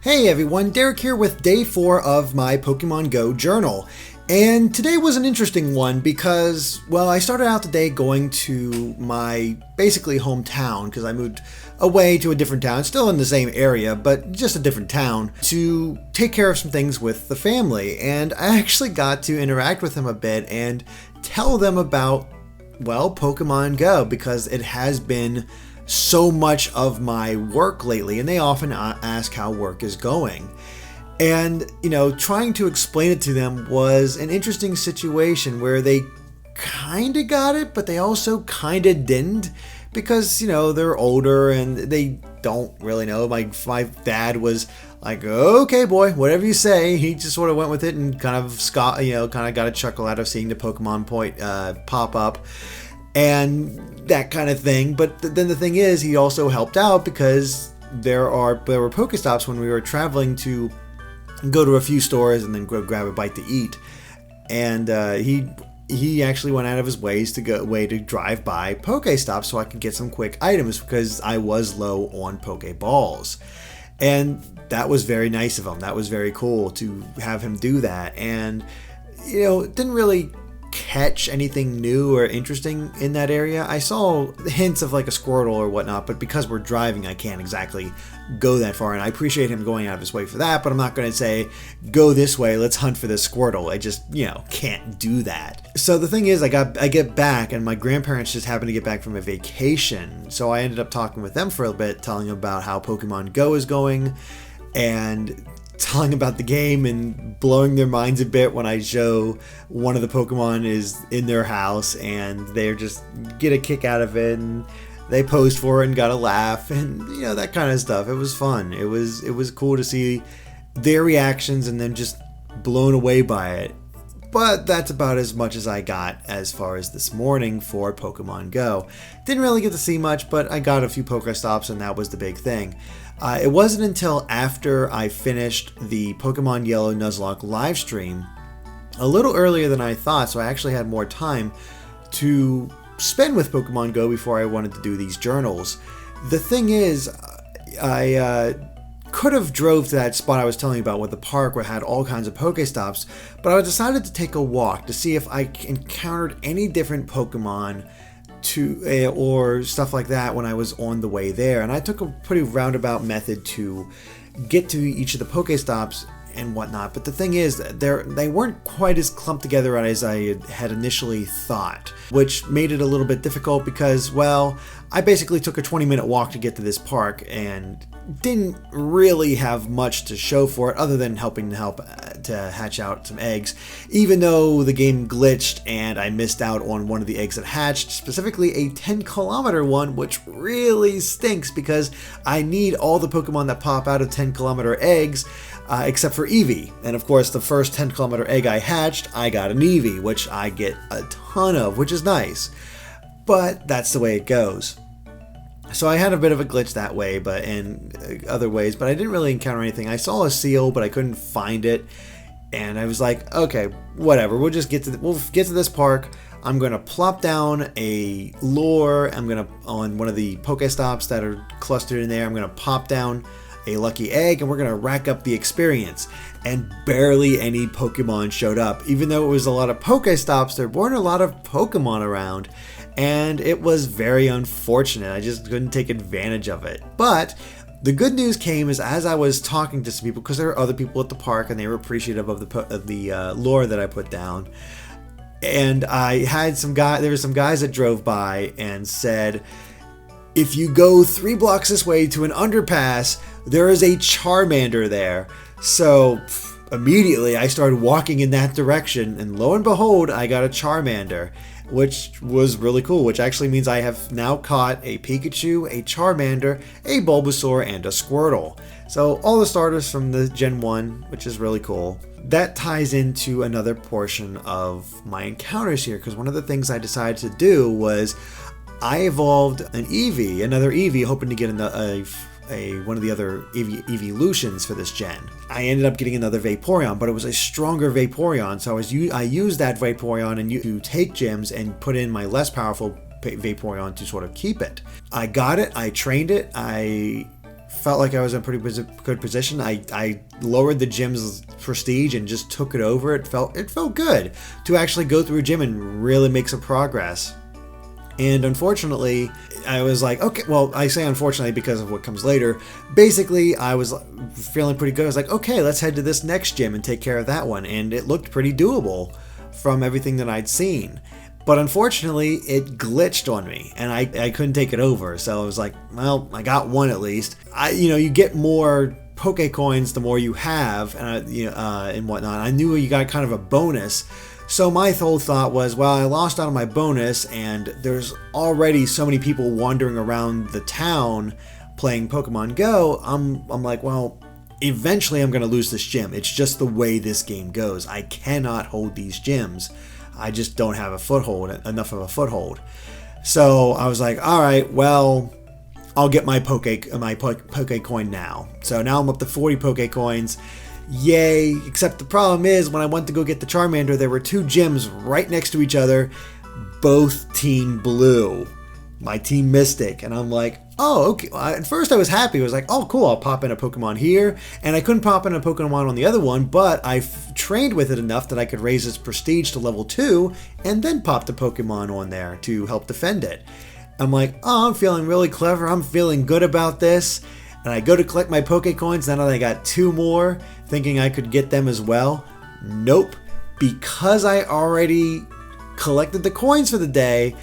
Hey everyone, Derrick here with day 4 of my Pokemon Go journal. And today was an interesting one because, well, I started out the day going to my basically hometown because I moved away to a different town, still in the same area, but just a different town, to take care of some things with the family. And I actually got to interact with them a bit and tell them about, well, Pokemon Go, because it has been so much of my work lately, and they often ask how work is going. And, trying to explain it to them was an interesting situation where they kind of got it, but they also kind of didn't, because, they're older and they don't really know. My dad was like, okay, boy, whatever you say. He just sort of went with it and kind of got a chuckle out of seeing the Pokemon point pop up and that kind of thing. But then the thing is, he also helped out because there were PokéStops when we were traveling to go to a few stores and then go grab a bite to eat. And he actually went out of his ways to drive by PokéStop so I could get some quick items because I was low on Pokeballs. And that was very nice of him. That was very cool to have him do that. And it didn't really catch anything new or interesting in that area. I saw hints of like a Squirtle or whatnot, but because we're driving, I can't exactly go that far, and I appreciate him going out of his way for that, but I'm not going to say, go this way, let's hunt for this Squirtle. I just, can't do that. So the thing is, I get back, and my grandparents just happened to get back from a vacation, so I ended up talking with them for a bit, telling them about how Pokemon Go is going, and telling about the game and blowing their minds a bit when I show one of the Pokemon is in their house and they just get a kick out of it and they posed for it and got a laugh and that kind of stuff. It was fun. It was cool to see their reactions and then just blown away by it. But that's about as much as I got as far as this morning for Pokemon Go. Didn't really get to see much, but I got a few PokéStops and that was the big thing. It wasn't until after I finished the Pokemon Yellow Nuzlocke live stream, a little earlier than I thought, so I actually had more time to spend with Pokemon Go before I wanted to do these journals. The thing is, I could have drove to that spot I was telling you about with the park where it had all kinds of Pokéstops, but I decided to take a walk to see if I encountered any different Pokemon or stuff like that when I was on the way there. And I took a pretty roundabout method to get to each of the Pokéstops and whatnot. But the thing is, they weren't quite as clumped together as I had initially thought, which made it a little bit difficult because, well, I basically took a 20-minute walk to get to this park and didn't really have much to show for it other than help to hatch out some eggs, even though the game glitched and I missed out on one of the eggs that hatched, specifically a 10-kilometer one, which really stinks because I need all the Pokemon that pop out of 10-kilometer eggs except for Eevee. And of course, the first 10-kilometer egg I hatched, I got an Eevee, which I get a ton of, which is nice. But that's the way it goes. So I had a bit of a glitch that way, but in other ways, but I didn't really encounter anything. I saw a seal, but I couldn't find it. And I was like, okay, whatever. We'll get to this park. I'm going to plop down a lure. On one of the Pokéstops that are clustered in there, I'm going to pop down a lucky egg, and we're going to rack up the experience. And barely any Pokemon showed up. Even though it was a lot of Pokéstops, there weren't a lot of Pokemon around. And it was very unfortunate. I just couldn't take advantage of it. But the good news came as I was talking to some people, because there were other people at the park and they were appreciative of the lure that I put down. And I had there were some guys that drove by and said, if you go 3 blocks this way to an underpass, there is a Charmander there. So immediately I started walking in that direction, and lo and behold, I got a Charmander, which was really cool, which actually means I have now caught a Pikachu, a Charmander, a Bulbasaur, and a Squirtle. So all the starters from the Gen 1, which is really cool. That ties into another portion of my encounters here, because one of the things I decided to do was I evolved another Eevee, hoping to get one of the other evolutions for this gen. I ended up getting another Vaporeon, but it was a stronger Vaporeon, so I used that Vaporeon to take gems and put in my less powerful Vaporeon to sort of keep it. I got it, I trained it, I felt like I was in a pretty good position. I lowered the gym's prestige and just took it over. It felt good to actually go through a gym and really make some progress. And unfortunately, I was like, okay, well, I say unfortunately because of what comes later. Basically, I was feeling pretty good. I was like, okay, let's head to this next gym and take care of that one. And it looked pretty doable from everything that I'd seen. But unfortunately, it glitched on me and I couldn't take it over. So I was like, well, I got one at least. You get more Pokecoins the more you have and whatnot. I knew you got kind of a bonus. So my whole thought was, well, I lost out on my bonus and there's already so many people wandering around the town playing Pokemon Go. I'm like, well, eventually I'm going to lose this gym. It's just the way this game goes. I cannot hold these gyms. I just don't have enough of a foothold. So I was like, all right, well, I'll get my Pokecoin now. So now I'm up to 40 Pokecoins. Yay, except the problem is when I went to go get the Charmander, there were two gyms right next to each other, both Team Blue, my Team Mystic, and I'm like, oh, okay. At first I was happy. I was like, oh, cool, I'll pop in a Pokemon here, and I couldn't pop in a Pokemon on the other one, but I trained with it enough that I could raise its prestige to level 2, and then pop the Pokemon on there to help defend it. I'm like, oh, I'm feeling really clever, I'm feeling good about this. And I go to collect my Pokecoins, then I got 2 more, thinking I could get them as well. Nope. Because I already collected the coins for the day,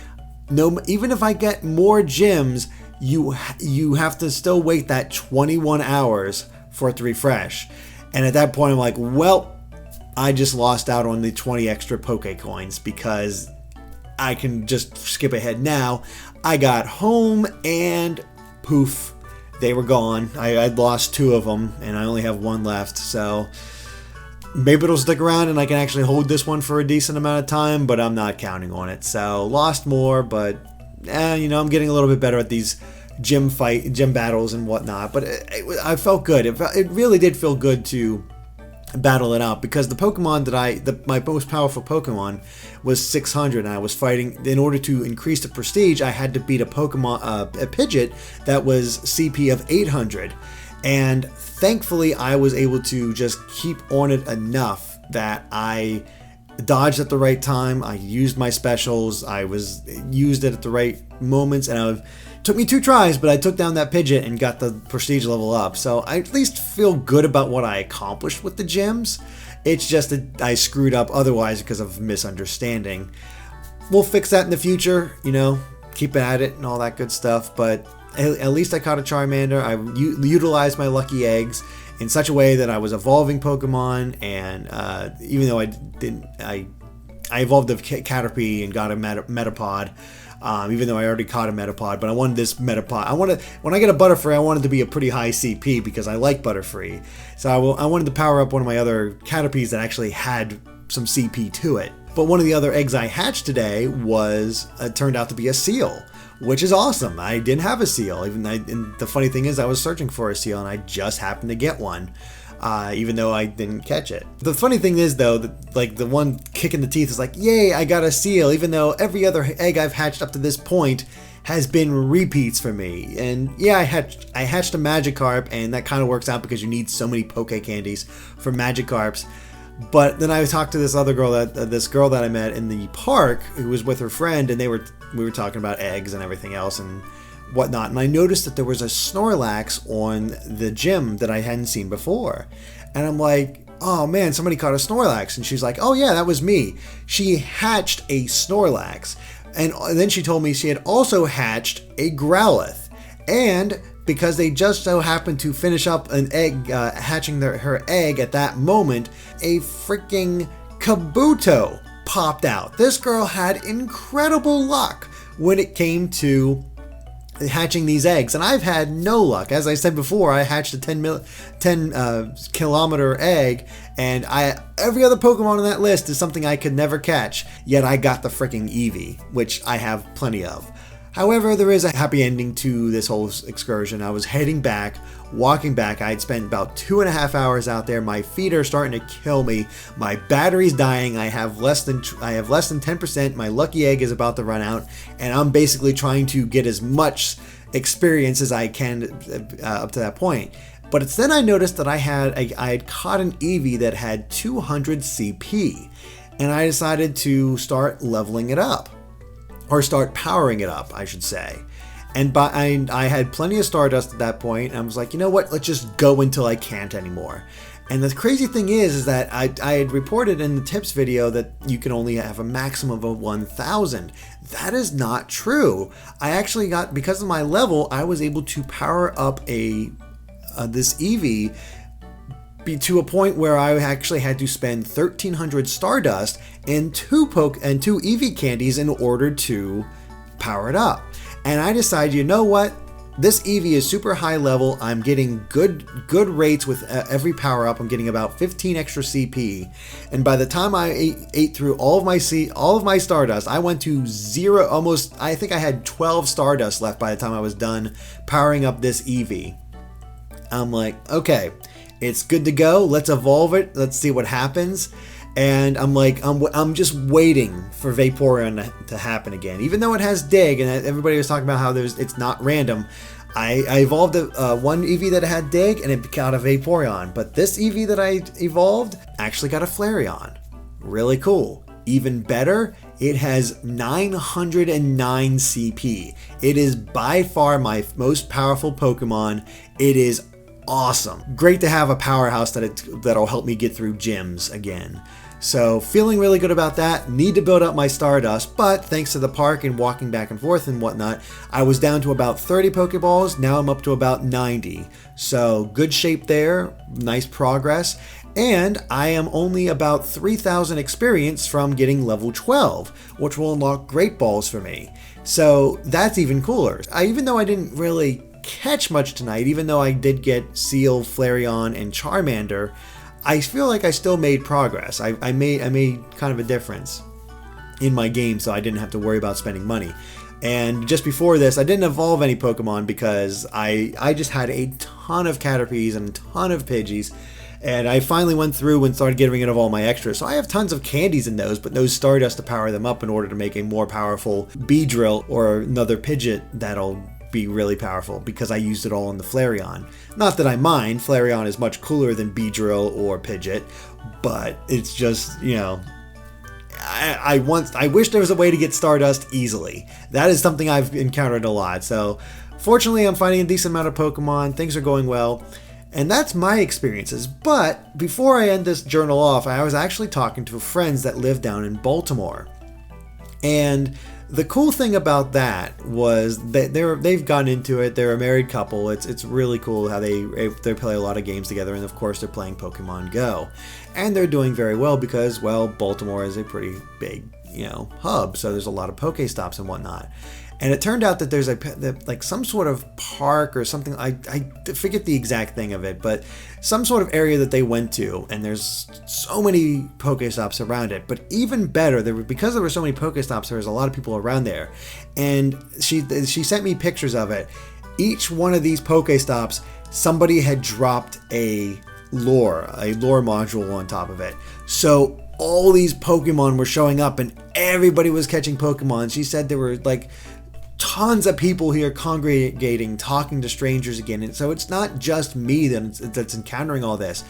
even if I get more gyms, you have to still wait that 21 hours for it to refresh. And at that point, I'm like, well, I just lost out on the 20 extra Pokecoins because I can just skip ahead now. I got home and poof. They were gone. I'd lost 2 of them, and I only have 1 left. So maybe it'll stick around, and I can actually hold this one for a decent amount of time, but I'm not counting on it. So lost more, but I'm getting a little bit better at these gym battles and whatnot. But I felt good. It really did feel good to battle it out because the Pokemon my most powerful Pokemon was 600, and I was fighting. In order to increase the prestige, I had to beat a Pidgeot that was CP of 800, and thankfully I was able to just keep on it enough that I dodged at the right time. I used my specials. I used it at the right moments, and it took me 2 tries, but I took down that Pidgeot and got the prestige level up. So I at least feel good about what I accomplished with the gyms. It's just that I screwed up otherwise because of misunderstanding. We'll fix that in the future, keep at it and all that good stuff. But at least I caught a Charmander. I utilized my lucky eggs in such a way that I was evolving Pokemon, and even though I evolved the Caterpie and got a Metapod. Even though I already caught a Metapod, but I wanted this Metapod. When I get a Butterfree, I want it to be a pretty high CP because I like Butterfree. So I wanted to power up one of my other Caterpies that actually had some CP to it. But one of the other eggs I hatched today turned out to be a seal, which is awesome. I didn't have a seal, and the funny thing is I was searching for a seal and I just happened to get one. Even though I didn't catch it. The funny thing is, though, that the one kick in the teeth is like, yay, I got a seal, even though every other egg I've hatched up to this point has been repeats for me. And yeah, I hatched a Magikarp, and that kind of works out because you need so many Poke Candies for Magikarps. But then I talked to this other girl, this girl that I met in the park, who was with her friend, and we were talking about eggs and everything else and whatnot, and I noticed that there was a Snorlax on the gym that I hadn't seen before, and I'm like, oh man, somebody caught a Snorlax, and she's like, oh yeah, that was me. She hatched a Snorlax, and then she told me she had also hatched a Growlithe, and because they just so happened to finish up an egg, hatching her egg at that moment, a freaking Kabuto popped out. This girl had incredible luck when it came to hatching these eggs, and I've had no luck. As I said before, I hatched a 10 kilometer egg, and every other Pokemon on that list is something I could never catch, yet I got the freaking Eevee, which I have plenty of. However, there is a happy ending to this whole excursion. I was heading back, walking back. I had spent about 2.5 hours out there. My feet are starting to kill me. My battery's dying. I have less than 10%. My lucky egg is about to run out, and I'm basically trying to get as much experience as I can up to that point. But it's then I noticed that I had caught an Eevee that had 200 CP, and I decided to start leveling it up. Or start powering it up, I should say. And I had plenty of Stardust at that point, and I was like, you know what, let's just go until I can't anymore. And the crazy thing is that I had reported in the tips video that you can only have a maximum of 1,000. That is not true. I actually got, because of my level, I was able to power up this Eevee to a point where I actually had to spend 1,300 Stardust and two Eevee candies in order to power it up. And I decided, you know what? This Eevee is super high level. I'm getting good rates with every power up. I'm getting about 15 extra CP. And by the time I ate through all of my Stardust, I went to zero. Almost, I think I had 12 Stardust left by the time I was done powering up this Eevee. I'm like, okay, it's good to go. Let's evolve it. Let's see what happens. And I'm like, I'm just waiting for Vaporeon to happen again. Even though it has Dig, and everybody was talking about how it's not random. I evolved one Eevee that had Dig, and it got a Vaporeon. But this Eevee that I evolved actually got a Flareon. Really cool. Even better, it has 909 CP. It is by far my most powerful Pokemon. It is awesome. Great to have a powerhouse that'll help me get through gyms again. So feeling really good about that. Need to build up my Stardust, but thanks to the park and walking back and forth and whatnot, I was down to about 30 Pokeballs. Now I'm up to about 90. So good shape there. Nice progress. And I am only about 3,000 experience from getting level 12, which will unlock Great Balls for me. So that's even cooler. Even though I didn't really catch much tonight, even though I did get Seal, Flareon, and Charmander, I feel like I still made progress. I made kind of a difference in my game, so I didn't have to worry about spending money. And just before this, I didn't evolve any Pokemon because I just had a ton of Caterpies and a ton of Pidgeys. And I finally went through and started getting rid of all my extras. So I have tons of candies in those, but no Stardust to power them up in order to make a more powerful Beedrill or another Pidgeot that'll be really powerful, because I used it all in the Flareon. Not that I mind, Flareon is much cooler than Beedrill or Pidgeot, but it's just, you know, I wish there was a way to get Stardust easily. That is something I've encountered a lot. So fortunately, I'm finding a decent amount of Pokemon. Things are going well. And that's my experiences. But before I end this journal off, I was actually talking to friends that live down in Baltimore. And the cool thing about that was that they've gotten into it. They're a married couple. It's really cool how they play a lot of games together, and of course they're playing Pokemon Go, and they're doing very well because, well, Baltimore is a pretty big, you know, hub, so there's a lot of PokéStops and whatnot. And it turned out that there's like some sort of park or something. I forget the exact thing of it, but some sort of area that they went to, and there's so many PokéStops around it. But even better, because there were so many PokéStops, there was a lot of people around there. And she sent me pictures of it. Each one of these PokéStops, somebody had dropped a lure module on top of it. So all these Pokemon were showing up, and everybody was catching Pokemon. She said there were like tons of people here congregating, talking to strangers again. And so it's not just me that's encountering all this.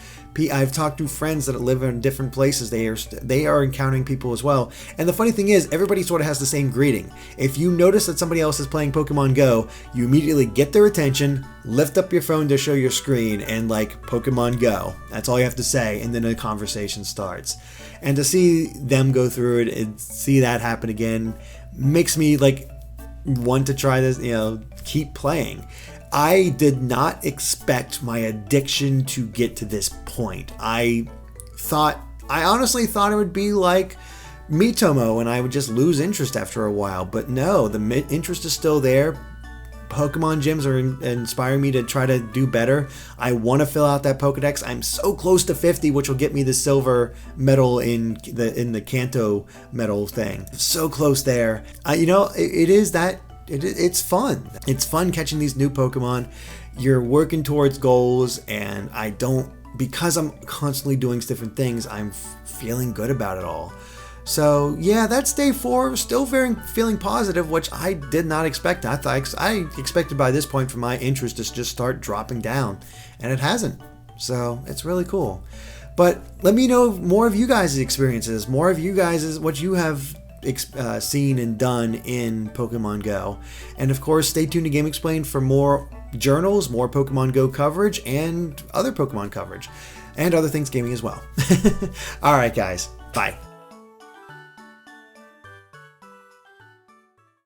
I've talked to friends that live in different places. They are encountering people as well. And the funny thing is, everybody sort of has the same greeting. If you notice that somebody else is playing Pokemon Go, you immediately get their attention, lift up your phone to show your screen, and like, Pokemon Go. That's all you have to say, and then a conversation starts. And to see them go through it and see that happen again makes me like want to try this, you know, keep playing. I did not expect my addiction to get to this point. I honestly thought it would be like Miitomo and I would just lose interest after a while, but no, the interest is still there. Pokemon gyms are inspiring me to try to do better. I want to fill out that Pokedex. I'm so close to 50, which will get me the silver medal in the Kanto medal thing. So close there. You know, it is that it's fun. It's fun catching these new Pokemon. You're working towards goals, and because I'm constantly doing different things, I'm feeling good about it all. So yeah, that's day 4. Still feeling positive, which I did not expect. I expected by this point for my interest to just start dropping down, and it hasn't. So it's really cool. But let me know more of you guys' experiences, more of you guys' what you have seen and done in Pokemon Go. And of course, stay tuned to Game Explained for more journals, more Pokemon Go coverage, and other Pokemon coverage, and other things gaming as well. All right, guys. Bye.